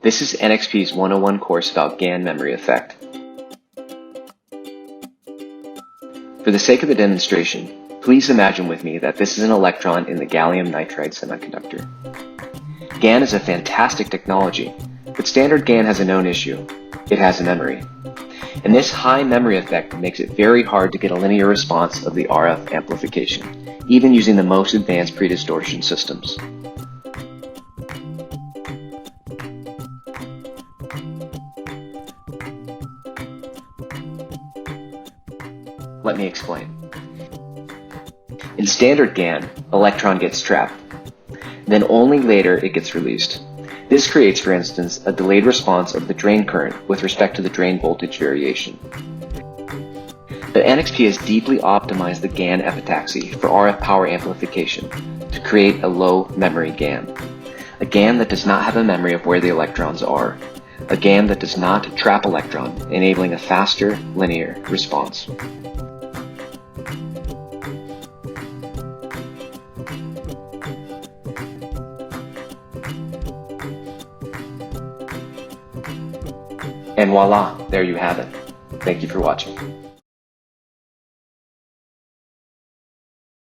This is NXP's 101 course about GaN memory effect. For the sake of the demonstration, please imagine with me that this is an electron in the gallium nitride semiconductor. GaN is a fantastic technology, but standard GaN has a known issue. It has a memory. And this high memory effect makes it very hard to get a linear response of the RF amplification, even using the most advanced pre-distortion systems. Let me explain. In standard GaN, electron gets trapped. Then only later it gets released. This creates, for instance, a delayed response of the drain current with respect to the drain voltage variation. But NXP has deeply optimized the GaN epitaxy for RF power amplification to create a low memory GaN. A GaN that does not have a memory of where the electrons are. A GaN that does not trap electron, enabling a faster, linear response. And voila, there you have it. Thank you for watching.